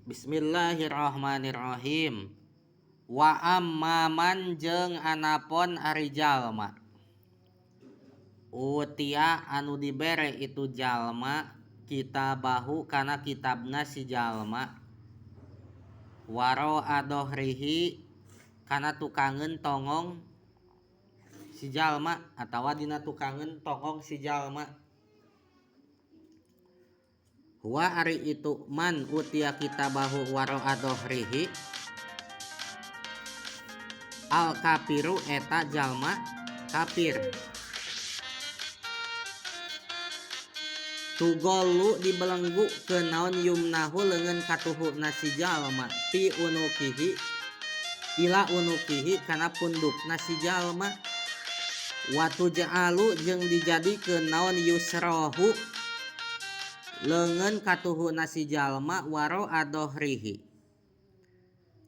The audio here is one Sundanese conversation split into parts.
Bismillahirrahmanirrahim. Wa ammaman jeung anapon ari jalma utia anu dibere itu jalma kitabahu kana kitabna si jalma waro adohrihi kana tukangen tongong si jalma atawa dina tukangen tongong si jalma. Wa ari itu man utia kitabahu waro adohrihi al kafiru eta jalma kafir. Tugolu dibelenggu ke naon yumnahu leungeun katuhu nasi jalma pi unukihi ila unukihi kana punduk nasi jalma wa tuja'alu jeung dijadikeun naon yusrahu leungeun katuhu nasi jalma waro adohrihi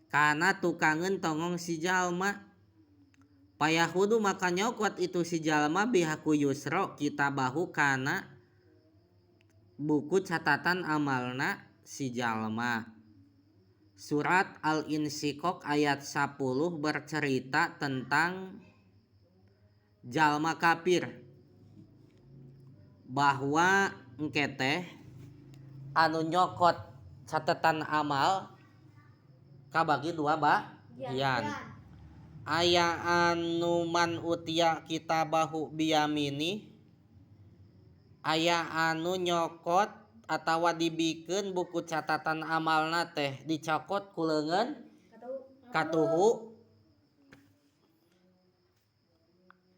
kana tukangen tongong si jalma payahudu maka nyokot itu si jalma bihaku yusro kitabahu kana buku catatan amalna si jalma. Surat Al-Insyikok ayat 10 bercerita tentang jalma kafir bahwa engke teh anu nyokot catatan amal kabagi dua bagian. Aya anu man utia kitabahu biyamini, aya anu nyokot atawa dibikeun buku catatan amalna teh dicokot ku leungeun katuhu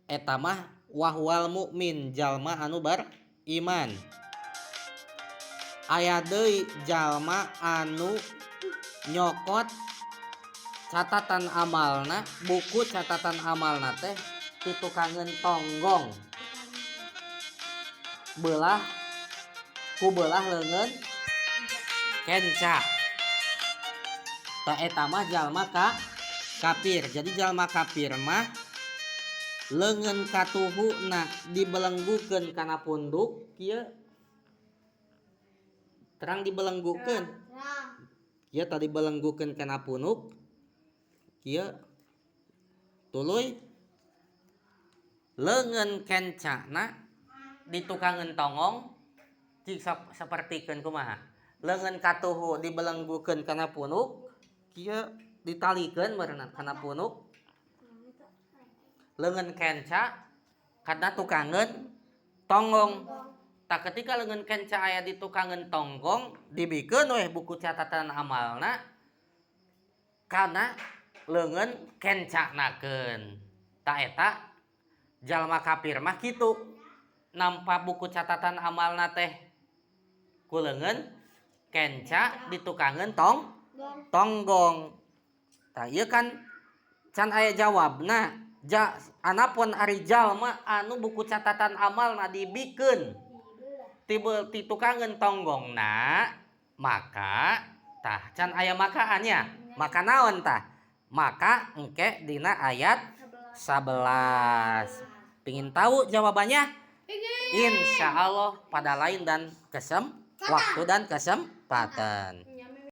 eta mah wahwal mukmin jalma anu beriman. Aya deui jalma anu nyokot catatan amalna buku catatan amalna teh ditukangeun tonggong belah ku belah leungeun kenca ta eta mah jalma kafir. Jadi jalma kafir mah leungeun katuhuna dibelenggukeun kana punduk kieu terang dibelenggukeun kieu tadi belenggukeun kana punduk kieu tuluy leungeun kencana ditukangeun tongong cik sapertikeun kumaha leungeun katuhu dibelenggukeun kana punuk kieu ditalikeun beunang kana punuk leungeun kenca kana tukangeun tonggong. Tak ketika leungeun kenca aya ditukangeun tonggong dibikeun we buku catatan amalna kana leungeun kencanakeun. Ta eta jalma kafir mah kitu nampa buku catatan amalna teh ku leungeun kenca ditukangeun tonggong. Tah ieu kan can aya jawabna anapun ari jalma anu buku catatan amalna dibikeun ti tukangeun tonggongna maka tah can aya makaannya maka naon tah maka engke dina ayat 11. Pingin tahu jawabannya? Insya Allah pada lain dan waktu dan kesempatan.